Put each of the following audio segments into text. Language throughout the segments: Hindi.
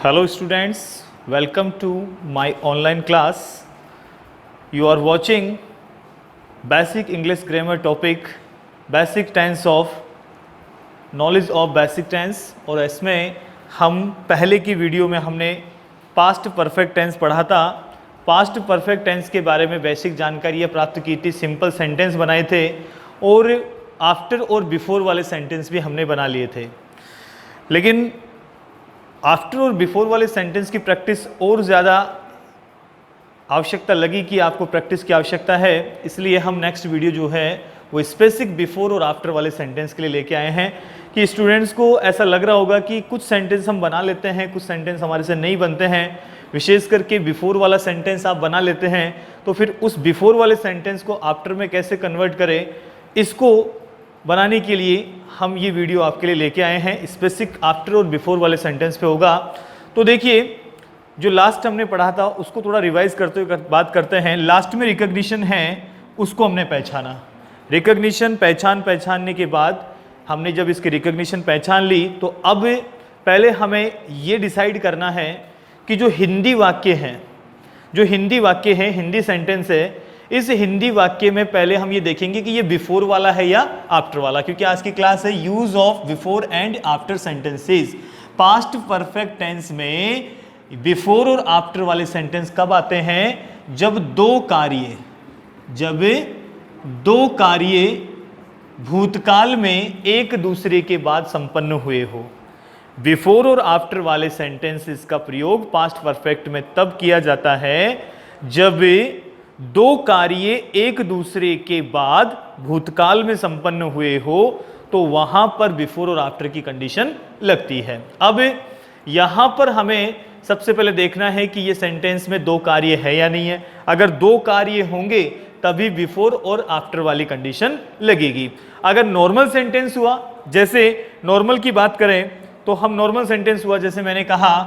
Hello students, welcome to my online class. You are watching basic English grammar topic, basic tense of knowledge of basic tense। और इसमें हम पहले की वीडियो में हमने पास्ट परफेक्ट टेंस पढ़ा था। पास्ट परफेक्ट टेंस के बारे में बेसिक जानकारियाँ प्राप्त की थी, सिंपल सेंटेंस बनाए थे और आफ्टर और बिफोर वाले सेंटेंस भी हमने बना लिए थे। लेकिन आफ्टर और बिफोर वाले सेंटेंस की प्रैक्टिस और ज़्यादा आवश्यकता लगी कि आपको प्रैक्टिस की आवश्यकता है, इसलिए हम नेक्स्ट वीडियो जो है वो स्पेसिफिक बिफोर और आफ्टर वाले सेंटेंस के लिए लेके आए हैं कि स्टूडेंट्स को ऐसा लग रहा होगा कि कुछ सेंटेंस हम बना लेते हैं, कुछ सेंटेंस हमारे से नहीं बनते हैं। विशेष करके बिफोर वाला सेंटेंस आप बना लेते हैं तो फिर उस बिफोर वाले सेंटेंस को आफ्टर में कैसे कन्वर्ट करें, इसको बनाने के लिए हम ये वीडियो आपके लिए लेके आए हैं। स्पेसिफिक आफ्टर और बिफोर वाले सेंटेंस पे होगा। तो देखिए, जो लास्ट हमने पढ़ा था उसको थोड़ा रिवाइज करते हुए बात करते हैं। लास्ट में रिकॉग्निशन है, उसको हमने पहचाना। रिकॉग्निशन पहचानने के बाद हमने जब इसकी रिकॉग्निशन पहचान ली तो अब पहले हमें ये डिसाइड करना है कि जो हिंदी वाक्य हैं, हिंदी सेंटेंस है, इस हिंदी वाक्य में पहले हम ये देखेंगे कि ये बिफोर वाला है या आफ्टर वाला, क्योंकि आज की क्लास है use of before and after sentences. Past perfect tense में बिफोर और आफ्टर वाले सेंटेंस कब आते हैं? जब दो कार्य भूतकाल में एक दूसरे के बाद संपन्न हुए हो। बिफोर और आफ्टर वाले सेंटेंसेस का प्रयोग पास्ट परफेक्ट में तब किया जाता है जब दो कार्य एक दूसरे के बाद भूतकाल में संपन्न हुए हो, तो वहां पर बिफोर और आफ्टर की कंडीशन लगती है। अब यहां पर हमें सबसे पहले देखना है कि ये सेंटेंस में दो कार्य है या नहीं है। अगर दो कार्य होंगे तभी बिफोर और आफ्टर वाली कंडीशन लगेगी। अगर नॉर्मल सेंटेंस हुआ, जैसे नॉर्मल की बात करें तो हम नॉर्मल सेंटेंस हुआ, जैसे मैंने कहा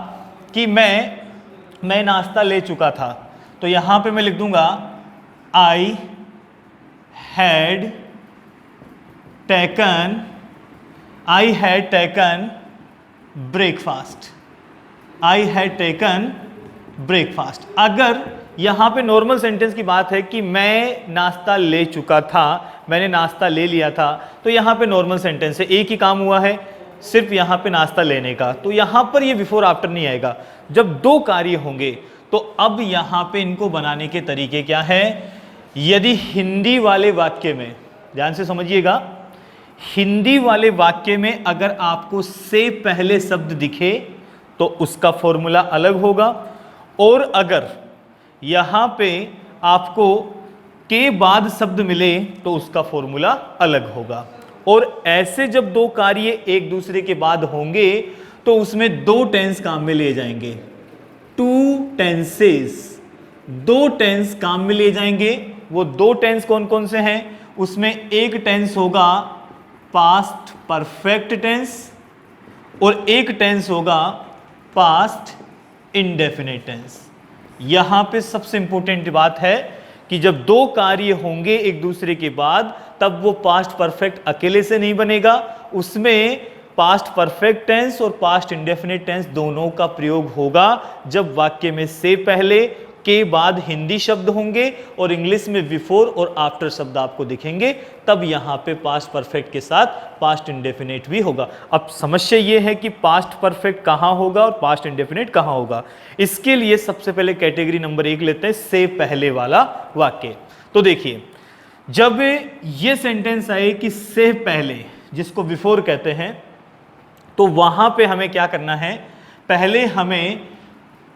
कि मैं नाश्ता ले चुका था, तो यहां पे मैं लिख दूंगा आई हैड टेकन ब्रेकफास्ट। अगर यहां पे नॉर्मल सेंटेंस की बात है कि मैं नाश्ता ले चुका था, मैंने नाश्ता ले लिया था, तो यहां पे नॉर्मल सेंटेंस है, एक ही काम हुआ है, सिर्फ यहां पे नाश्ता लेने का, तो यहां पर ये बिफोर आफ्टर नहीं आएगा। जब दो कार्य होंगे तो अब यहां पे इनको बनाने के तरीके क्या है? यदि हिंदी वाले वाक्य में, ध्यान से समझिएगा, हिंदी वाले वाक्य में अगर आपको से पहले शब्द दिखे तो उसका फॉर्मूला अलग होगा, और अगर यहां पे आपको के बाद शब्द मिले तो उसका फॉर्मूला अलग होगा। और ऐसे जब दो कार्य एक दूसरे के बाद होंगे तो उसमें दो टेंस काम में लिए जाएंगे, दो टेंस काम में लिए जाएंगे। वो दो टेंस कौन कौन से हैं? उसमें एक टेंस होगा पास्ट परफेक्ट टेंस और एक टेंस होगा पास्ट इंडेफिनिट टेंस। यहां पे सबसे इंपॉर्टेंट बात है कि जब दो कार्य होंगे एक दूसरे के बाद, तब वो पास्ट परफेक्ट अकेले से नहीं बनेगा, उसमें पास्ट परफेक्ट टेंस और पास्ट इंडेफिनिट टेंस दोनों का प्रयोग होगा जब वाक्य में से पहले के बाद हिंदी शब्द होंगे और इंग्लिश में बिफोर और आफ्टर शब्द आपको दिखेंगे, तब यहां पे पास्ट परफेक्ट के साथ पास्ट इंडेफिनिट भी होगा। अब समस्या ये है कि पास्ट परफेक्ट कहां होगा और पास्ट इंडेफिनिट कहां होगा। इसके लिए सबसे पहले कैटेगरी नंबर 1 लेते हैं, से पहले वाला वाक्य। तो देखिए, जब ये सेंटेंस आए कि से पहले, जिसको बिफोर कहते हैं, तो वहां पे हमें क्या करना है? पहले हमें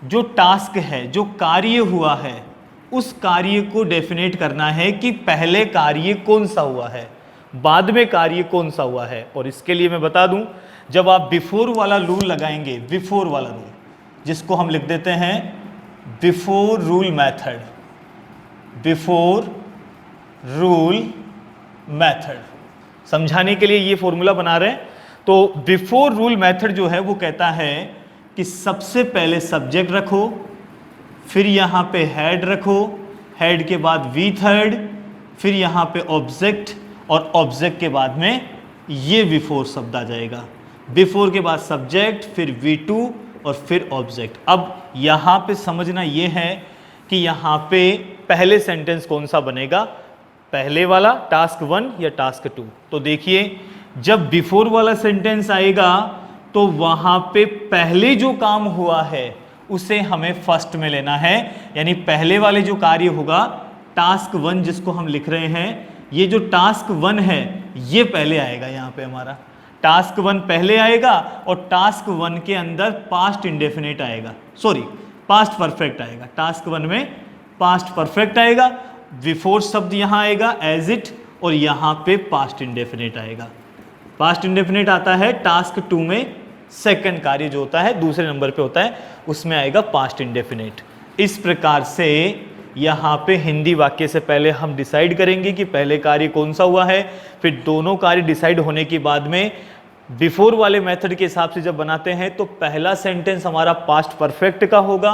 जो टास्क है, जो कार्य हुआ है, उस कार्य को डेफिनेट करना है कि पहले कार्य कौन सा हुआ है, बाद में कार्य कौन सा हुआ है। और इसके लिए मैं बता दूं, जब आप बिफोर वाला रूल लगाएंगे, बिफोर वाला रूल, जिसको हम लिख देते हैं बिफोर रूल मेथड, समझाने के लिए ये फॉर्मूला बना रहे हैं। तो बिफोर रूल मेथड जो है वो कहता है कि सबसे पहले सब्जेक्ट रखो, फिर यहां पे हेड रखो, हेड के बाद वी थर्ड, फिर यहां पे ऑब्जेक्ट, और ऑब्जेक्ट के बाद में ये बिफोर शब्द आ जाएगा। बिफोर के बाद सब्जेक्ट, फिर V2, और फिर ऑब्जेक्ट। अब यहाँ पे समझना ये है कि यहाँ पे पहले सेंटेंस कौन सा बनेगा, पहले वाला टास्क 1 या टास्क 2। तो देखिए जब बिफोर वाला सेंटेंस आएगा तो वहाँ पे पहले जो काम हुआ है उसे हमें फर्स्ट में लेना है, यानी पहले वाले जो कार्य होगा टास्क 1 जिसको हम लिख रहे हैं, ये जो टास्क 1 है ये पहले आएगा। यहाँ पे हमारा टास्क 1 पहले आएगा और टास्क 1 के अंदर पास्ट इंडेफिनिट आएगा, सॉरी पास्ट परफेक्ट आएगा। टास्क 1 में पास्ट परफेक्ट आएगा, बिफोर शब्द यहाँ आएगा एज इट, और यहाँ पे पास्ट इंडेफिनिट आएगा। पास्ट इंडेफिनिट आता है टास्क 2 में, सेकंड कार्य जो होता है दूसरे नंबर पे होता है, उसमें आएगा पास्ट इंडेफिनिट। इस प्रकार से यहाँ पे हिंदी वाक्य से पहले हम डिसाइड करेंगे कि पहले कार्य कौन सा हुआ है, फिर दोनों कार्य डिसाइड होने के बाद में बिफोर वाले मेथड के हिसाब से जब बनाते हैं तो पहला सेंटेंस हमारा पास्ट परफेक्ट का होगा,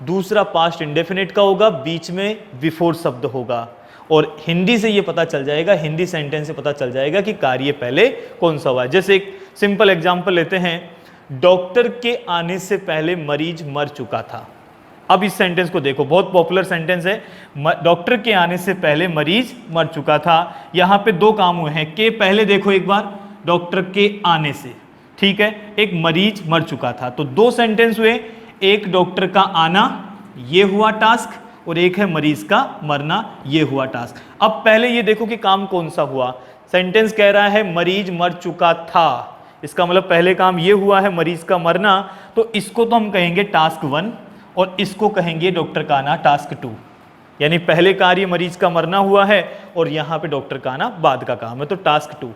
दूसरा पास्ट इंडेफिनिट का होगा, बीच में बिफोर शब्द होगा। और हिंदी से ये पता चल जाएगा, हिंदी सेंटेंस से पता चल जाएगा कि कार्य पहले कौन सा हुआ है। जैसे एक सिंपल एग्जांपल लेते हैं, डॉक्टर के आने से पहले मरीज मर चुका था। अब इस सेंटेंस को देखो, बहुत पॉपुलर सेंटेंस है, डॉक्टर के आने से पहले मरीज मर चुका था। यहाँ पे दो काम हुए हैं, के पहले देखो एक बार, डॉक्टर के आने से, ठीक है, एक मरीज मर चुका था, तो दो सेंटेंस हुए, एक डॉक्टर का आना ये हुआ टास्क, और एक है मरीज का मरना ये हुआ टास्क। अब पहले ये देखो कि काम कौन सा हुआ, सेंटेंस कह रहा है मरीज मर चुका था, इसका मतलब पहले काम ये हुआ है मरीज का मरना, तो इसको तो हम कहेंगे टास्क 1 और इसको कहेंगे डॉक्टर का आना टास्क 2। यानी पहले कार्य मरीज का मरना हुआ है और यहाँ पे डॉक्टर का आना बाद का काम है, तो टास्क 2।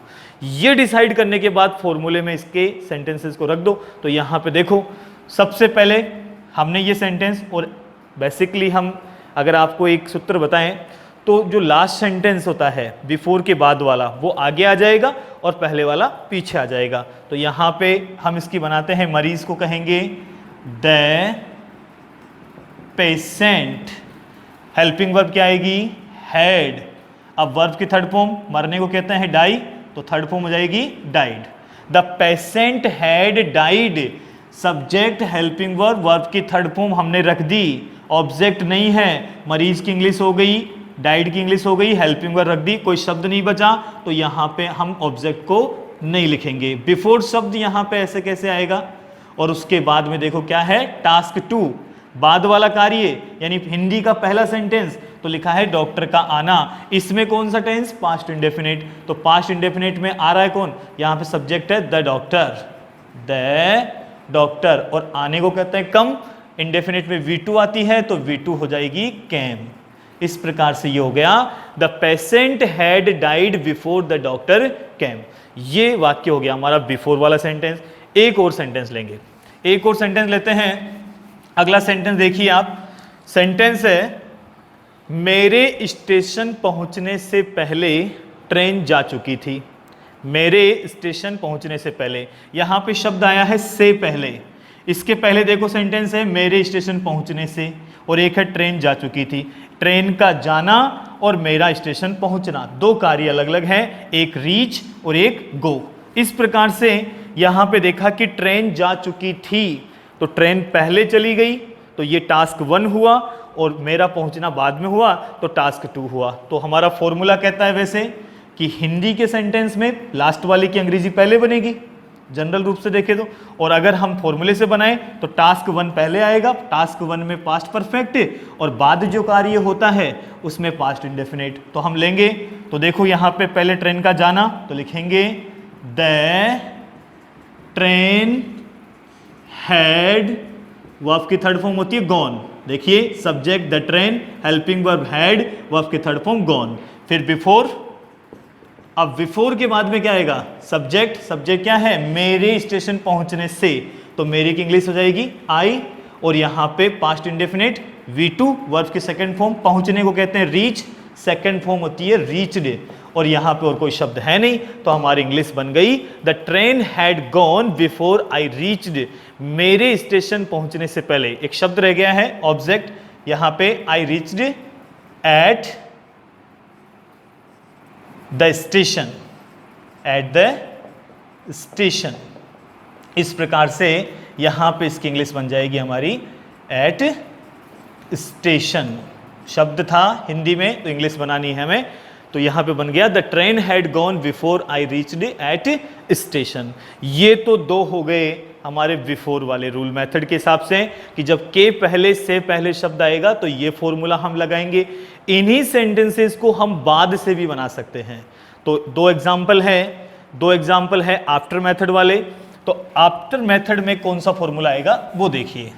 ये डिसाइड करने के बाद फॉर्मूले में इसके सेंटेंसेस को रख दो। तो यहाँ पे देखो सबसे पहले हमने ये सेंटेंस, और बेसिकली हम अगर आपको एक सूत्र बताएं तो जो लास्ट सेंटेंस होता है बिफोर के बाद वाला वो आगे आ जाएगा और पहले वाला पीछे आ जाएगा। तो यहाँ पे हम इसकी बनाते हैं, मरीज को कहेंगे द पेशेंट, हेल्पिंग वर्ब क्या आएगी हैड। अब वर्ब की थर्ड फॉर्म मरने को कहते हैं डाई, तो थर्ड फॉर्म हो जाएगी died. The patient had died, subject helping verb, verb की थर्ड फॉर्म हमने रख दी, ऑब्जेक्ट नहीं है, मरीज की इंग्लिश हो गई, डाइड की इंग्लिश हो गई, हेल्पिंग वर्ब रख दी, कोई शब्द नहीं बचा, तो यहाँ पे हम ऑब्जेक्ट को नहीं लिखेंगे। बिफोर शब्द यहाँ पे ऐसे कैसे आएगा, और उसके बाद में देखो क्या है टास्क 2, बाद वाला कार्य, यानी हिंदी का पहला सेंटेंस तो लिखा है डॉक्टर का आना, इसमें कौन सा टेंस पास्ट इंडेफिनिट, तो पास्ट इंडेफिनिट में आ रहा है कौन, यहाँ पे सब्जेक्ट है द डॉक्टर, द डॉक्टर, और आने को कहते हैं कम, इंडेफिनिट में V2 आती है तो V2 हो जाएगी कैम। इस प्रकार से ये हो गया the patient had died before the doctor came. ये वाक्य हो गया हमारा बिफोर वाला सेंटेंस। एक और सेंटेंस लेंगे, एक और सेंटेंस लेते हैं। अगला सेंटेंस देखिए आप, सेंटेंस है मेरे स्टेशन पहुंचने से पहले ट्रेन जा चुकी थी। मेरे स्टेशन पहुंचने से पहले, यहां पे शब्द आया है से पहले, इसके पहले देखो सेंटेंस है मेरे स्टेशन पहुंचने से, और एक है ट्रेन जा चुकी थी। ट्रेन का जाना और मेरा स्टेशन पहुंचना दो कार्य अलग अलग हैं, एक रीच और एक गो। इस प्रकार से यहां पे देखा कि ट्रेन जा चुकी थी, तो ट्रेन पहले चली गई तो ये टास्क 1 हुआ, और मेरा पहुंचना बाद में हुआ तो टास्क 2 हुआ। तो हमारा फॉर्मूला कहता है वैसे कि हिंदी के सेंटेंस में लास्ट वाले की अंग्रेजी पहले बनेगी जनरल रूप से देखे तो, और अगर हम फॉर्मूले से बनाएं तो टास्क 1 पहले आएगा, टास्क 1 में पास्ट परफेक्ट, और बाद जो कार्य होता है उसमें पास्ट इंडेफिनिट। तो हम लेंगे, तो देखो यहाँ पे पहले ट्रेन का जाना तो लिखेंगे द ट्रेन हैड, वर्ब की थर्ड फॉर्म होती है गॉन, देखिए subject the train, helping verb had, verb की थर्ड फॉर्म गॉन, फिर बिफोर। अब बिफोर के बाद में क्या आएगा सब्जेक्ट, सब्जेक्ट क्या है मेरे स्टेशन पहुंचने से, तो मेरे की इंग्लिश हो जाएगी आई, और यहाँ पे पास्ट इंडेफिनिट V2, वर्ब की सेकंड फॉर्म, पहुंचने को कहते हैं रीच, सेकंड फॉर्म होती है रीच्ड, और यहाँ पे और कोई शब्द है नहीं, तो हमारी इंग्लिश बन गई the train had gone before I reached. मेरे स्टेशन पहुंचने से पहले एक शब्द रह गया है ऑब्जेक्ट, यहाँ पे I reached at the station, at the station. इस प्रकार से यहाँ पे इसकी इंग्लिश बन जाएगी हमारी एट स्टेशन। शब्द था हिंदी में तो इंग्लिश बनानी है हमें, तो यहाँ पे बन गया the train had gone before I reached eight station. ये तो दो हो गए हमारे बिफोर वाले रूल मेथड के हिसाब से कि जब के पहले से पहले शब्द आएगा तो ये फॉर्मूला हम लगाएंगे। इन्हीं सेंटेंसेस को हम बाद से भी बना सकते हैं। तो दो एग्जाम्पल है आफ्टर मेथड वाले। तो आफ्टर मेथड में कौन सा फॉर्मूला आएगा वो देखिए।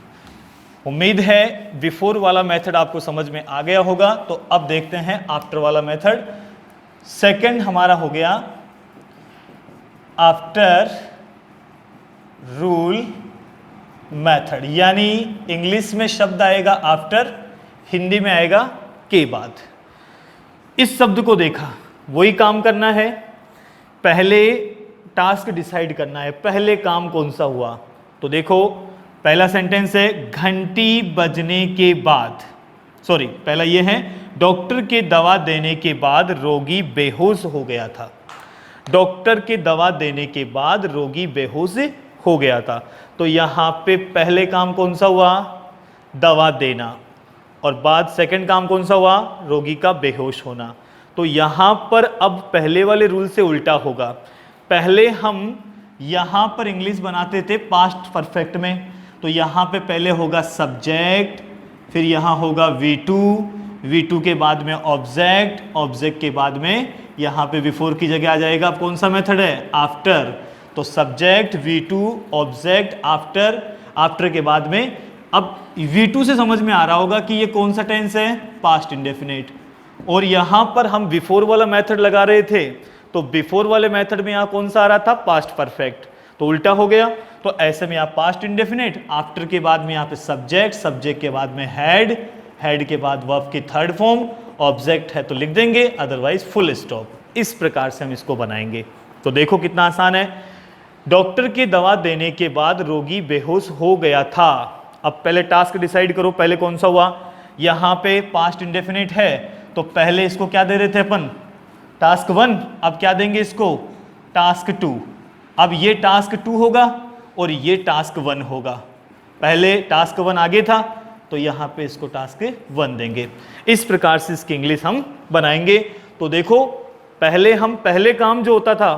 उम्मीद है बिफोर वाला मेथड आपको समझ में आ गया होगा। तो अब देखते हैं आफ्टर वाला मेथड। सेकंड हमारा हो गया आफ्टर रूल मेथड, यानी इंग्लिश में शब्द आएगा आफ्टर, हिंदी में आएगा के बाद। इस शब्द को देखा, वही काम करना है, पहले टास्क डिसाइड करना है, पहले काम कौन सा हुआ। तो देखो पहला सेंटेंस है घंटी बजने के बाद, सॉरी पहला ये है डॉक्टर के दवा देने के बाद रोगी बेहोश हो गया था। डॉक्टर के दवा देने के बाद रोगी बेहोश हो गया था। तो यहां पे पहले काम कौन सा हुआ, दवा देना, और बाद सेकंड काम कौन सा हुआ, रोगी का बेहोश होना। तो यहां पर अब पहले वाले रूल से उल्टा होगा। पहले हम यहां पर इंग्लिश बनाते थे पास्ट परफेक्ट में, तो यहां पे पहले होगा सब्जेक्ट, फिर यहां होगा V2, V2 के बाद में ऑब्जेक्ट, ऑब्जेक्ट के बाद में यहां पे बिफोर की जगह आ जाएगा। अब कौन सा मेथड है, आफ्टर। तो subject V2 object after, after के बाद में अब V2 से समझ में आ रहा होगा कि ये कौन सा टेंस है, पास्ट इंडेफिनिट। और यहां पर हम बिफोर वाला मेथड लगा रहे थे, तो बिफोर वाले मेथड में यहां कौन सा आ रहा था, पास्ट परफेक्ट, तो उल्टा हो गया। तो ऐसे में आप पास्ट इंडेफिनिट, आफ्टर के बाद में यहाँ पे सब्जेक्ट, सब्जेक्ट के बाद में हैड, हैड के बाद वर्ब की थर्ड फॉर्म, ऑब्जेक्ट है तो लिख देंगे, अदरवाइज फुल स्टॉप। इस प्रकार से हम इसको बनाएंगे। तो देखो कितना आसान है। डॉक्टर की दवा देने के बाद रोगी बेहोश हो गया था। अब पहले टास्क डिसाइड करो, पहले कौन सा हुआ। यहाँ पे पास्ट इंडेफिनिट है तो पहले इसको क्या दे रहे थे अपन, टास्क 1। अब क्या देंगे इसको, टास्क 2। अब ये टास्क 2 होगा और ये टास्क 1 होगा। पहले टास्क 1 आगे था तो यहाँ पे इसको टास्क 1 देंगे। इस प्रकार से इसकी इंग्लिश हम बनाएंगे। तो देखो पहले काम जो होता था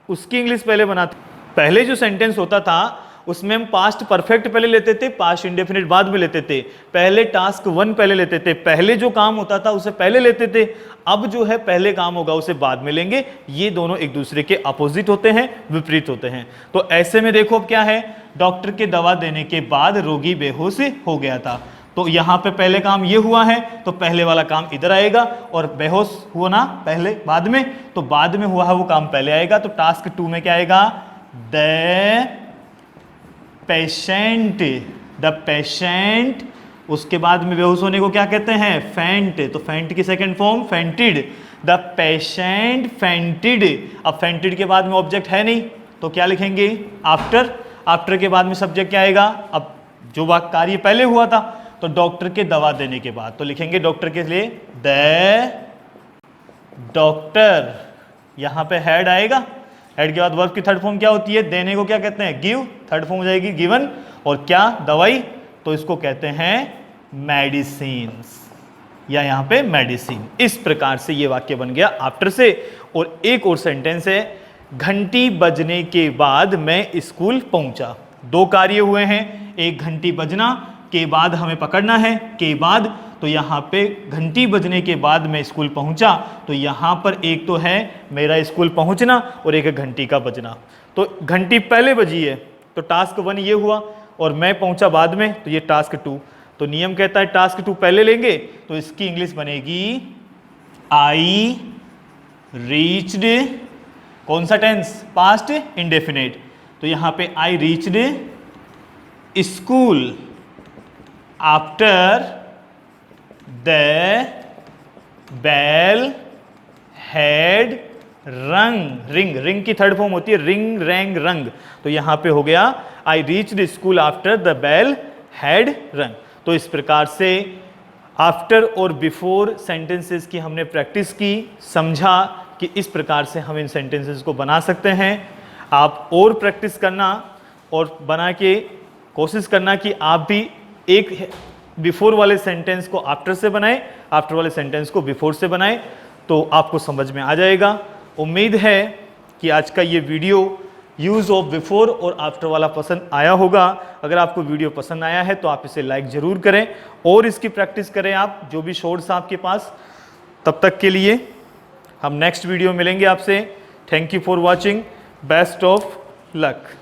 उसकी इंग्लिश पहले बनाते। पहले जो सेंटेंस होता था उसमें हम पास्ट परफेक्ट पहले लेते थे, पास्ट इंडेफिनिट बाद में लेते थे। पहले टास्क 1 पहले लेते थे, पहले जो काम होता था उसे पहले लेते थे। अब जो है पहले काम होगा उसे बाद में लेंगे। ये दोनों एक दूसरे के अपोजिट होते हैं, विपरीत होते हैं। तो ऐसे में देखो अब क्या है, डॉक्टर के दवा देने के बाद रोगी बेहोश हो गया था। तो यहाँ पे पहले काम ये हुआ है तो पहले वाला काम इधर आएगा, और बेहोश हुआ ना पहले बाद में, तो बाद में हुआ है वो काम पहले आएगा। तो टास्क 2 में क्या आएगा, द पेशेंट, उसके बाद में बेहोश होने को क्या कहते हैं, फेंट। तो फेंट की सेकंड फॉर्म फेंटिड, द पेशेंट फेंटिड। अब फेंटिड के बाद में ऑब्जेक्ट है नहीं तो क्या लिखेंगे, आफ्टर। आफ्टर के बाद में सब्जेक्ट क्या आएगा, अब जो वाक्य कार्य पहले हुआ था तो डॉक्टर के दवा देने के बाद, तो लिखेंगे डॉक्टर के लिए द डॉक्टर। यहां पे हेड आएगा, हेड के बाद वर्ब की थर्ड फॉर्म क्या होती है, देने को क्या कहते हैं, गिव, थर्ड फॉर्म हो जाएगी गिवन, और क्या, दवाई, तो इसको कहते हैं मेडिसिन्स, या यहां पे मेडिसिन। इस प्रकार से ये वाक्य बन गया आफ्टर से। और एक और सेंटेंस है, घंटी बजने के बाद मैं स्कूल पहुंचा। दो कार्य हुए हैं, एक घंटी बजना के बाद हमें पकड़ना है, के बाद, तो यहाँ पे घंटी बजने के बाद मैं स्कूल पहुंचा। तो यहाँ पर एक तो है मेरा स्कूल पहुंचना और एक है घंटी का बजना। तो घंटी पहले बजी है तो टास्क 1 ये हुआ, और मैं पहुंचा बाद में तो ये टास्क 2। तो नियम कहता है टास्क 2 पहले लेंगे तो इसकी इंग्लिश बनेगी आई रीच्ड, कौन सा टेंस, पास्ट इंडेफिनिट। तो यहाँ पे I reached school after the bell had rung. Ring की थर्ड फॉर्म होती है रिंग, रैंग, रंग। तो यहां पे हो गया I reached school after the bell had rung. तो इस प्रकार से आफ्टर और बिफोर सेंटेंसेस की हमने प्रैक्टिस की, समझा कि इस प्रकार से हम इन सेंटेंसेस को बना सकते हैं। आप और प्रैक्टिस करना और बना के कोशिश करना कि आप भी एक बिफोर वाले सेंटेंस को आफ्टर से बनाएं, आफ्टर वाले सेंटेंस को बिफोर से बनाएं, तो आपको समझ में आ जाएगा। उम्मीद है कि आज का ये वीडियो यूज़ ऑफ बिफोर और आफ्टर वाला पसंद आया होगा। अगर आपको वीडियो पसंद आया है तो आप इसे लाइक ज़रूर करें और इसकी प्रैक्टिस करें आप, जो भी शॉर्ट्स आपके पास। तब तक के लिए हम नेक्स्ट वीडियो मिलेंगे आपसे। Thank you for watching, best of luck.